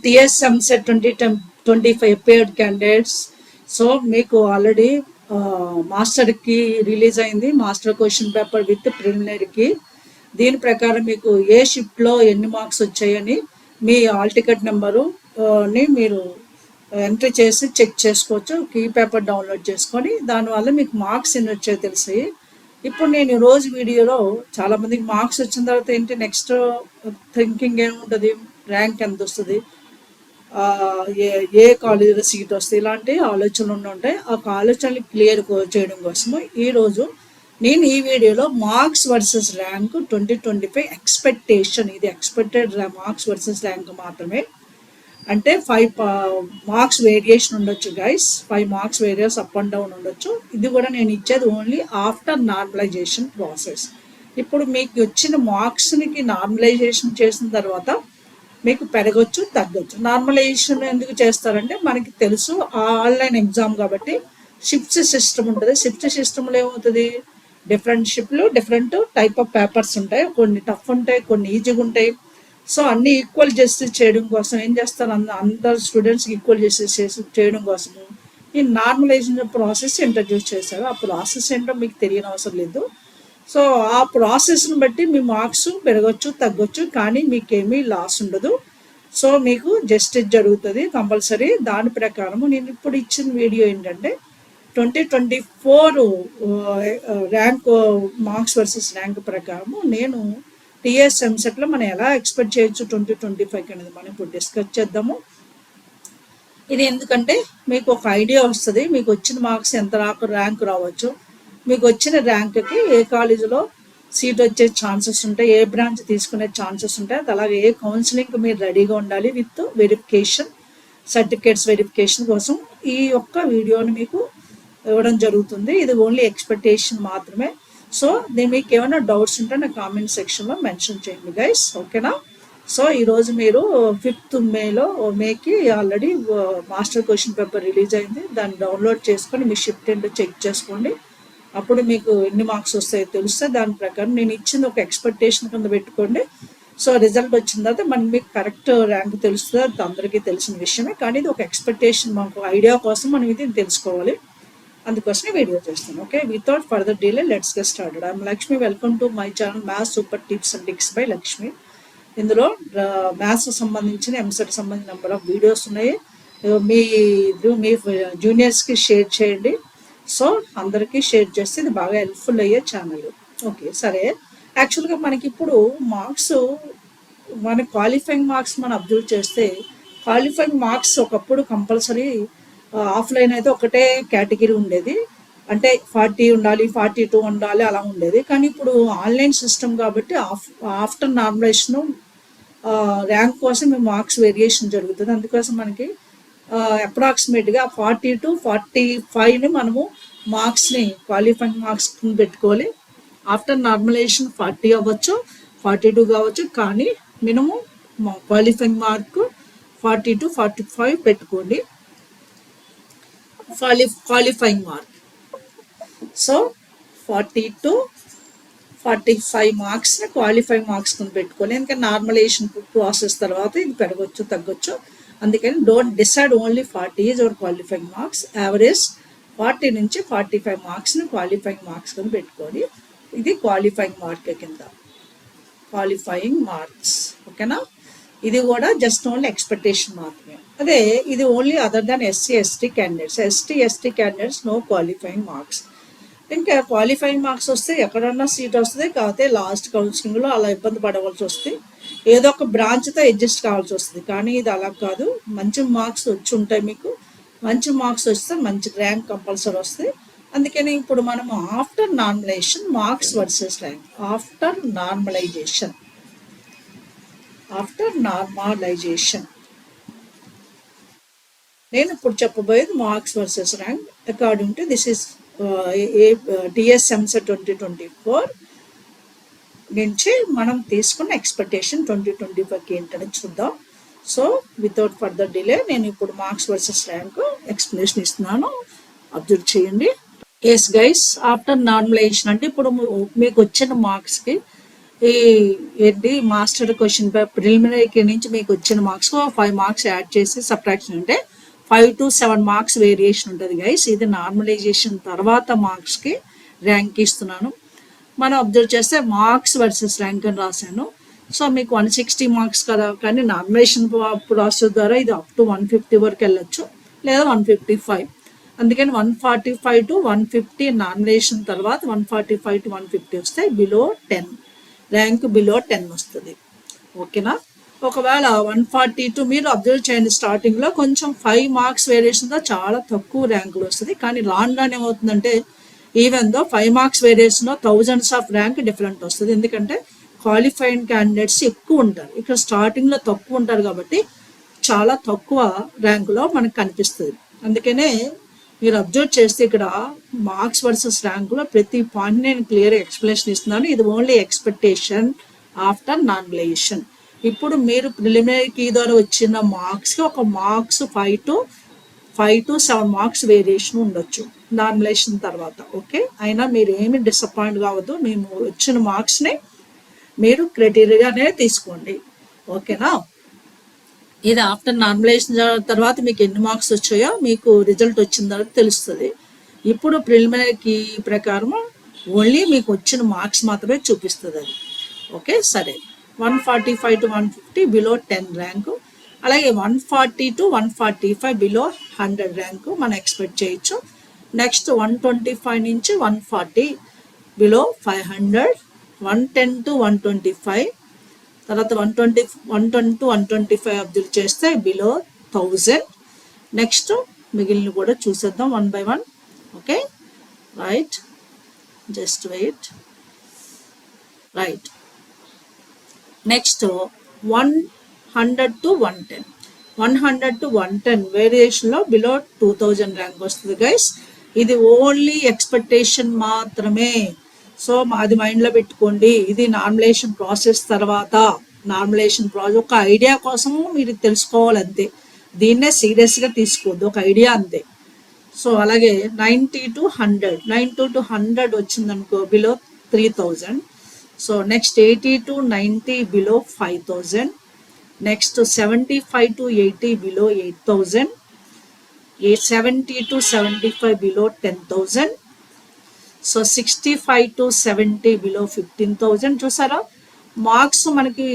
TSMSET 2025 paired candidates. So మీకు already మాస్టర్కి release అయింది, మాస్టర్ క్వశ్చన్ పేపర్ విత్ ప్రిలిమినరీకి. దీని ప్రకారం మీకు ఏ షిఫ్ట్లో ఎన్ని మార్క్స్ వచ్చాయని మీ ఆల్ టికెట్ నెంబరుని మీరు ఎంట్రీ చేసి చెక్ చేసుకోవచ్చు. కీ పేపర్ డౌన్లోడ్ చేసుకొని దానివల్ల మీకు మార్క్స్ ఎన్ని వచ్చాయో తెలిసి. ఇప్పుడు నేను ఈరోజు వీడియోలో చాలామందికి మార్క్స్ వచ్చిన తర్వాత ఏంటి నెక్స్ట్ థింకింగ్ ఏముంటుంది, ర్యాంక్ ఎంత వస్తుంది, ఏ కాలేజీలో సీట్ వస్తుంది, ఇలాంటి ఆలోచనలు ఉంటాయి. ఆ ఆలోచనలు క్లియర్ చేయడం కోసము ఈరోజు నేను ఈ వీడియోలో మార్క్స్ వర్సెస్ ర్యాంక్ 2025 ఎక్స్పెక్టేషన్, ఇది ఎక్స్పెక్టెడ్ మార్క్స్ వర్సెస్ ర్యాంక్ మాత్రమే. అంటే 5 మార్క్స్ వేరియేషన్ ఉండొచ్చు guys, 5 marks various up and down ఉండొచ్చు. ఇది కూడా నేను ఇచ్చేది ఓన్లీ ఆఫ్టర్ నార్మలైజేషన్ ప్రాసెస్. ఇప్పుడు మీకు వచ్చిన మార్క్స్కి నార్మలైజేషన్ చేసిన తర్వాత మీకు పెరగచ్చు తగ్గొచ్చు. నార్మలైజేషన్ ఎందుకు చేస్తారంటే మనకి తెలుసు ఆన్లైన్ ఎగ్జామ్ కాబట్టి షిఫ్ట్స్ సిస్టమ్ ఉంటుంది. షిఫ్ట్ సిస్టంలో ఏమవుతుంది, డిఫరెంట్ షిఫ్ట్లు డిఫరెంట్ టైప్ ఆఫ్ పేపర్స్ ఉంటాయి, కొన్ని టఫ్ ఉంటాయి, కొన్ని ఈజీగా ఉంటాయి. సో అన్ని ఈక్వల్ జస్టిస్ చేయడం కోసం ఏం చేస్తారు, అందరు స్టూడెంట్స్కి ఈక్వల్ జస్టిస్ చేయడం కోసము ఈ నార్మలైజేషన్ ప్రాసెస్ ఇంట్రడ్యూస్ చేశారు. ఆ ప్రాసెస్ ఏంటో మీకు తెలియని అవసరం లేదు. సో ఆ ప్రాసెస్ని బట్టి మీ మార్క్స్ పెరగచ్చు తగ్గొచ్చు, కానీ మీకేమీ లాస్ ఉండదు. సో మీకు జస్టిస్ జరుగుతుంది కంపల్సరీ. దాని ప్రకారము నేను ఇప్పుడు ఇచ్చిన వీడియో ఏంటంటే 2024 ర్యాంక్ మార్క్స్ వర్సెస్ ర్యాంక్ ప్రకారము నేను TSMSETలో మనం ఎలా ఎక్స్పెక్ట్ చేయొచ్చు 2025 అనేది మనం ఇప్పుడు డిస్కస్ చేద్దాము. ఇది ఎందుకంటే మీకు ఒక ఐడియా వస్తుంది, మీకు వచ్చిన మార్క్స్ ఎంత ర్యాంక్ రావచ్చు, మీకు వచ్చిన ర్యాంక్కి ఏ కాలేజీలో సీట్ వచ్చే ఛాన్సెస్ ఉంటాయి, ఏ బ్రాంచ్ తీసుకునే ఛాన్సెస్ ఉంటాయి, అలాగే ఏ కౌన్సిలింగ్కి మీరు రెడీగా ఉండాలి విత్ వెరిఫికేషన్, సర్టిఫికేట్స్ వెరిఫికేషన్ కోసం ఈ యొక్క వీడియోని మీకు ఇవ్వడం జరుగుతుంది. ఇది ఓన్లీ ఎక్స్పెక్టేషన్ మాత్రమే. సో మీకు ఏమైనా డౌట్స్ ఉంటే నా కామెంట్ సెక్షన్లో మెన్షన్ చేయండి గైస్, ఓకేనా. సో ఈరోజు మీరు 5th మేకి already master question paper release అయింది. దాన్ని డౌన్లోడ్ చేసుకొని మీ షిఫ్ట్ ఏంటో చెక్ చేసుకోండి. అప్పుడు మీకు ఎన్ని మార్క్స్ వస్తాయో తెలుస్తే దాని ప్రకారం నేను ఇచ్చింది ఒక ఎక్స్పెక్టేషన్ కింద పెట్టుకోండి. సో రిజల్ట్ వచ్చిన తర్వాత మనకి మీకు కరెక్ట్ ర్యాంక్ తెలుస్తుంది, అది అందరికీ తెలిసిన విషయమే. కానీ ఇది ఒక ఎక్స్పెక్టేషన్, మాకు ఐడియా కోసం మనం ఇది తెలుసుకోవాలి, అందుకోసమే వీడియో చేస్తాను. Okay, without further delay let's get started. I'm Lakshmi, welcome to my channel maths super tips and tricks by Lakshmi. ఇందులో మ్యాథ్స్ సంబంధించిన ఎంసెట్ సంబంధించిన నెంబర్ ఆఫ్ వీడియోస్ ఉన్నాయి. మీ జూనియర్స్కి షేర్ చేయండి. సో అందరికీ షేర్ చేస్తే ఇది బాగా హెల్ప్ఫుల్ అయ్యే ఛానల్. ఓకే సరే, యాక్చువల్గా మనకి ఇప్పుడు మార్క్స్, మన క్వాలిఫైయింగ్ మార్క్స్ మనం అబ్జర్వ్ చేస్తే క్వాలిఫైయింగ్ మార్క్స్ ఒకప్పుడు కంపల్సరీ ఆఫ్లైన్ అయితే ఒకటే కేటగిరీ ఉండేది, అంటే 40 ఉండాలి, 42 ఉండాలి అలా ఉండేది. కానీ ఇప్పుడు ఆన్లైన్ సిస్టమ్ కాబట్టి ఆఫ్టర్ నార్మలైజేషన్ ర్యాంక్ కోసం మీ మార్క్స్ వేరియేషన్ జరుగుతుంది. అందుకోసం మనకి అప్రాక్సిమేట్గా 40 to 45ని మనము మార్క్స్ని క్వాలిఫైయింగ్ మార్క్స్ పెట్టుకోవాలి. ఆఫ్టర్ నార్మలైజేషన్ 40 అవ్వచ్చు, 42 కావచ్చు, కానీ మినిమం క్వాలిఫైయింగ్ మార్క్ 40 to 45 పెట్టుకోండి క్వాలిఫైయింగ్ మార్క్. సో 40 to 45 మార్క్స్ని క్వాలిఫైయింగ్ మార్క్స్ కింద పెట్టుకోవాలి. ఎందుకంటే నార్మలైజేషన్ ప్రాసెస్ తర్వాత ఇది పెరగచ్చు తగ్గొచ్చు. అందుకని don't decide only 40 is our qualifying marks. Average 40 నుంచి 45 మార్క్స్ని క్వాలిఫైయింగ్ మార్క్స్ కింద పెట్టుకోండి. ఇది క్వాలిఫైయింగ్ మార్క్ కింద, క్వాలిఫైయింగ్ మార్క్స్, ఓకేనా. ఇది కూడా జస్ట్ ఓన్లీ ఎక్స్పెక్టేషన్ మాత్రమే. అదే ఇది only other than SC/ST candidates. ST/ST candidates no qualifying marks. ఇంకా క్వాలిఫైయింగ్ మార్క్స్ వస్తే ఎక్కడన్నా సీట్ వస్తుంది, కాకపోతే లాస్ట్ కౌన్సిలింగ్లో అలా ఇబ్బంది పడవలసి వస్తుంది, ఏదో ఒక బ్రాంచ్తో అడ్జస్ట్ కావాల్సి వస్తుంది. కానీ ఇది అలా కాదు, మంచి మార్క్స్ వచ్చి ఉంటాయి, మీకు మంచి మార్క్స్ వస్తే మంచి ర్యాంక్ కంపల్సరీ వస్తుంది. అందుకని ఇప్పుడు మనం after normalization marks versus rank, after normalization నేను ఇప్పుడు చెప్పబోయేది marks versus rank according to this is TSMSET 2024 నుంచి మనం తీసుకున్న ఎక్స్పెక్టేషన్ 2025కి ఏంటని చూద్దాం. సో వితౌట్ ఫర్దర్ డిలే నేను ఇప్పుడు మార్క్స్ వర్సెస్ ర్యాంక్ ఎక్స్ప్లెనేషన్ ఇస్తున్నాను, అబ్జర్వ్ చేయండి. ఎస్ గైస్, ఆఫ్టర్ నార్మలైజేషన్ అంటే ఇప్పుడు మీకు వచ్చిన మార్క్స్కి ఈ ఏంటి మాస్టర్ క్వశ్చన్ పేపర్ ప్రిలిమినరీకి నుంచి మీకు వచ్చిన మార్క్స్ 5 మార్క్స్ యాడ్ చేసి సబ్ట్రాక్షన్ అంటే 5 to 7 మార్క్స్ వేరియేషన్ ఉంటుంది గైస్. ఇది నార్మలైజేషన్ తర్వాత మార్క్స్కి ర్యాంక్ ఇస్తున్నాను. మనం అబ్జర్వ్ చేస్తే మార్క్స్ వర్సెస్ ర్యాంక్ అని రాశాను. సో మీకు 160 మార్క్స్ కదా, కానీ నార్మలైజేషన్ ప్రాసెస్ ద్వారా ఇది అప్ టు 150 వరకు వెళ్ళొచ్చు, లేదా 155. అందుకని 145 to 150 నార్మలైజేషన్ తర్వాత 145 to 150 వస్తే బిలో 10 ర్యాంక్ బిలో 10 వస్తుంది. ఓకేనా? ఒకవేళ 142 మీరు అబ్జర్వ్ చేయండి, స్టార్టింగ్లో కొంచెం 5 మార్క్స్ వేరియేషన్తో చాలా తక్కువ ర్యాంకులు వస్తుంది. కానీ రాను రాను ఏమవుతుందంటే ఈవెన్ దో 5 మార్క్స్ వేరియేషన్లో థౌజండ్స్ ఆఫ్ ర్యాంక్ డిఫరెంట్ వస్తుంది. ఎందుకంటే క్వాలిఫైడ్ క్యాండిడేట్స్ ఎక్కువ ఉంటారు, ఇక్కడ స్టార్టింగ్లో తక్కువ ఉంటారు కాబట్టి చాలా తక్కువ ర్యాంకులో మనకు కనిపిస్తుంది. అందుకనే మీరు అబ్జర్వ్ చేస్తే ఇక్కడ మార్క్స్ వర్సెస్ ర్యాంకులో ప్రతి పాయింట్ నేను క్లియర్ ఎక్స్ప్లెనేషన్ ఇస్తున్నాను. ఇది ఓన్లీ ఎక్స్పెక్టేషన్ ఆఫ్టర్ నార్మలైజేషన్. ఇప్పుడు మీరు ప్రిలిమినరీ ద్వారా వచ్చిన మార్క్స్కి ఒక మార్క్స్ 5 to 7 మార్క్స్ వేరియేషన్ ఉండొచ్చు నార్మలైజేషన్ తర్వాత. ఓకే, అయినా మీరు ఏమి డిసప్పాయింట్ కావద్దు, మేము వచ్చిన మార్క్స్ని మీరు క్రైటీరియానే తీసుకోండి. ఓకేనా? ఇది ఆఫ్టర్ నార్మలైజేషన్ తర్వాత మీకు ఎన్ని మార్క్స్ వచ్చాయో మీకు రిజల్ట్ వచ్చిన తర్వాత తెలుస్తుంది. ఇప్పుడు ప్రిలిమినరీకి ప్రకారం ఓన్లీ మీకు వచ్చిన మార్క్స్ మాత్రమే చూపిస్తుంది అది. ఓకే, సరే. 145 to 150 బిలో 10 ర్యాంకు, అలాగే 140 to 145 బిలో 100 ర్యాంకు మనం ఎక్స్పెక్ట్ చేయొచ్చు. నెక్స్ట్ 125 నుంచి 140 బిలో 500, 110 to 125, తర్వాత 120 to 125 అబ్జర్వ్ చేస్తే బిలో 1000. నెక్స్ట్ మిగిలిన కూడా చూసేద్దాం 1 by 1. Okay, right, just wait. Right, next 100 to 110, 100 to 110 వేరియేషన్లో బిలో 2000 ర్యాంక్ వస్తుంది గైస్. ఇది ఓన్లీ ఎక్స్పెక్టేషన్ మాత్రమే. సో అది మైండ్లో పెట్టుకోండి. ఇది నార్మలైజేషన్ ప్రాసెస్ తర్వాత నార్మలైజేషన్ ప్రాసెస్ ఒక ఐడియా కోసము మీరు తెలుసుకోవాలి అంతే, దీన్నే సీరియస్గా తీసుకోవద్దు, ఒక ఐడియా అంతే. సో అలాగే 90 to 100 వచ్చిందనుకో below 3000. So next 80 to 90 below 5000. Next 75 to 80 below 8000, 70 to 75 below 10,000. So 65 to 70 below 15,000. చూసారా మార్క్స్ మనకి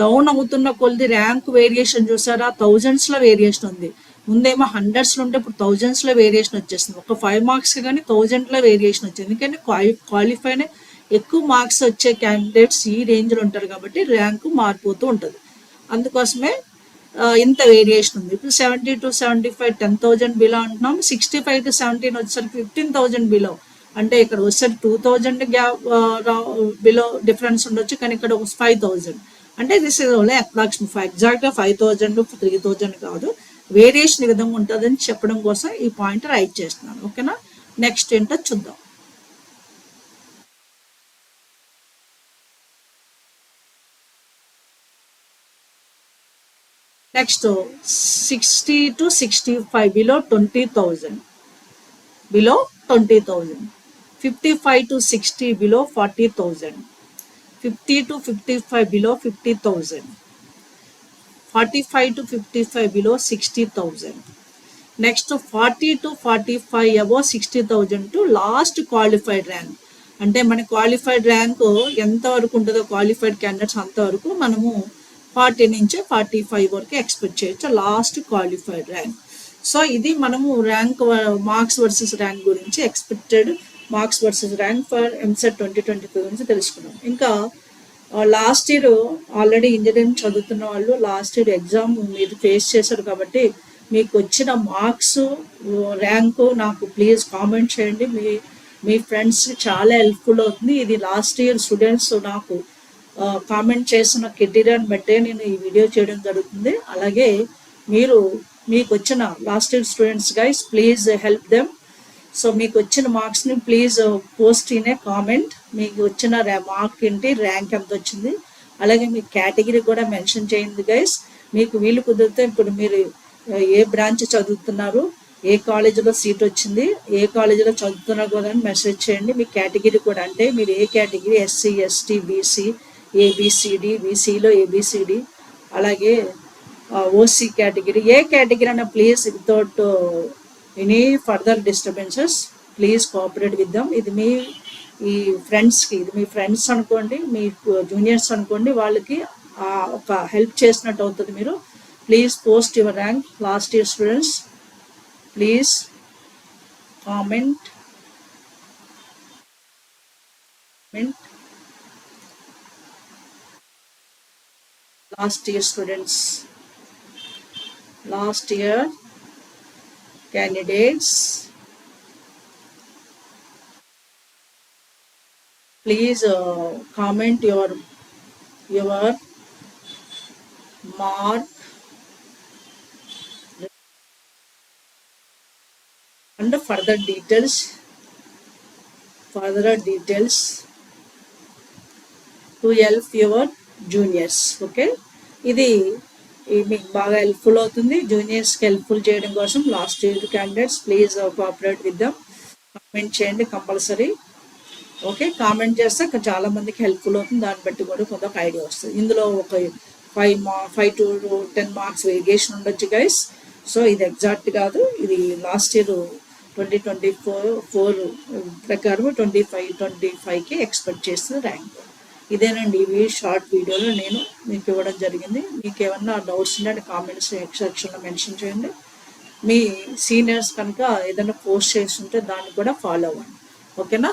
డౌన్ అవుతున్న కొద్ది ర్యాంక్ వేరియేషన్ చూసారా, థౌజండ్స్లో వేరియేషన్ ఉంది. ముందేమో హండ్రెడ్స్లో ఉంటే ఇప్పుడు థౌజండ్స్లో వేరియేషన్ వచ్చేస్తుంది. ఒక 5 మార్క్స్ కానీ 1000లో వేరియేషన్ వచ్చింది. ఎందుకంటే క్వాలిఫైడ్ ఎక్కువ మార్క్స్ వచ్చే క్యాండిడేట్స్ ఈ రేంజ్లో ఉంటారు కాబట్టి ర్యాంకు మారిపోతూ ఉంటుంది. అందుకోసమే ఇంత వేరియేషన్ ఉంది. ఇప్పుడు 70 to 75 10,000 బిలో అంటున్నాం, 65 to 17 వచ్చేసరికి 15,000 బిలో. అంటే ఇక్కడ వచ్చేసరికి 2000 గ్యాప్ బిలో డిఫరెన్స్ ఉండొచ్చు, కానీ ఇక్కడ 5,000. అంటే దిస్ ఇస్ ఓన్లీ అప్రాక్సిమేట్, ఎగ్జాక్ట్గా 5,000 to 3,000 కాదు, వేరియేషన్ ఈ విధంగా ఉంటుందని చెప్పడం కోసం ఈ పాయింట్ రైట్ చేస్తున్నాను. ఓకేనా? నెక్స్ట్ ఏంటో చూద్దాం. Next 60 to 65 below 20,000, 55 to 60 below 40,000, 50 to 55 below 50,000, 45 to 55 below 60,000. Next 40 to 45 above 60,000 to last qualified rank. అంటే మన క్వాలిఫైడ్ ర్యాంక్ ఎంతవరకు ఉంటుందో క్వాలిఫైడ్ క్యాండిడేట్స్ అంతవరకు మనము 40 నుంచి 45 వరకు ఎక్స్పెక్ట్ చేయొచ్చు లాస్ట్ క్వాలిఫైడ్ ర్యాంక్. సో ఇది మనము ర్యాంక్ మార్క్స్ వర్సెస్ ర్యాంక్ గురించి, expected marks versus rank for EAMCET 2023 గురించి తెలుసుకున్నాం. ఇంకా లాస్ట్ ఇయర్ ఆల్రెడీ ఇంజనీరింగ్ చదువుతున్న వాళ్ళు లాస్ట్ ఇయర్ ఎగ్జామ్ మీరు ఫేస్ చేశారు కాబట్టి మీకు వచ్చిన మార్క్స్ ర్యాంకు నాకు ప్లీజ్ కామెంట్ చేయండి. మీ ఫ్రెండ్స్ చాలా హెల్ప్ఫుల్ అవుతుంది. ఇది లాస్ట్ ఇయర్ స్టూడెంట్స్ నాకు కామెంట్ చేసిన క్రైటీరియాని బట్టే నేను ఈ వీడియో చేయడం జరుగుతుంది. అలాగే మీకు వచ్చిన last year students guys please help them. So మీకు వచ్చిన మార్క్స్ని please post in a comment. మీకు వచ్చిన మార్క్ ఏంటి, ర్యాంక్ ఎంత వచ్చింది, అలాగే మీ కేటగిరీ కూడా మెన్షన్ చేయండి గైస్. మీకు వీలు కుదిరితే ఇప్పుడు మీరు ఏ బ్రాంచ్ చదువుతున్నారు, ఏ కాలేజీలో సీట్ వచ్చింది, ఏ కాలేజీలో చదువుతున్నా కూడా మెసేజ్ చేయండి. మీ కేటగిరీ కూడా, అంటే మీరు ఏ category, SC, ST, BC, ABCD, బీసీలో ఏబిసిడి, అలాగే ఓసీ కేటగిరీ, ఏ కేటగిరీ అయినా please without any further disturbances please cooperate with them. ఇది మీ ఈ ఫ్రెండ్స్కి, ఇది మీ ఫ్రెండ్స్ అనుకోండి, మీ జూనియర్స్ అనుకోండి, వాళ్ళకి ఒక హెల్ప్ చేసినట్టు అవుతుంది. మీరు please post your rank. Last year students please comment last year students, last year candidates, please comment your mark and further details to help your juniors. Okay, ఇది మీకు బాగా హెల్ప్ఫుల్ అవుతుంది. జూనియర్స్కి హెల్ప్ఫుల్ చేయడం కోసం last year candidates please cooperate with dum. Comment చేయండి compulsory. Okay, comment చేస్తే చాలా మందికి హెల్ప్ఫుల్ అవుతుంది. దాన్ని బట్టి కూడా కొంత ఒక ఐడియా వస్తుంది. ఇందులో ఒక 5 to 10 మార్క్స్ వేరియేషన్ ఉండొచ్చు గైస్. సో ఇది ఎగ్జాక్ట్ కాదు, ఇది లాస్ట్ ఇయర్ 2024 ప్రకారం 25కి ఎక్స్పెక్ట్ చేస్తున్న ర్యాంక్. ఇదేనండి ఇవి షార్ట్ వీడియోలో నేను మీకు ఇవ్వడం జరిగింది. మీకు ఏమన్నా డౌట్స్ ఉంటే కామెంట్స్ సెక్షన్లో మెన్షన్ చేయండి. మీ సీనియర్స్ కనుక ఏదైనా పోస్ట్ చేస్తుంటే దాన్ని కూడా ఫాలో అవ్వండి. ఓకేనా?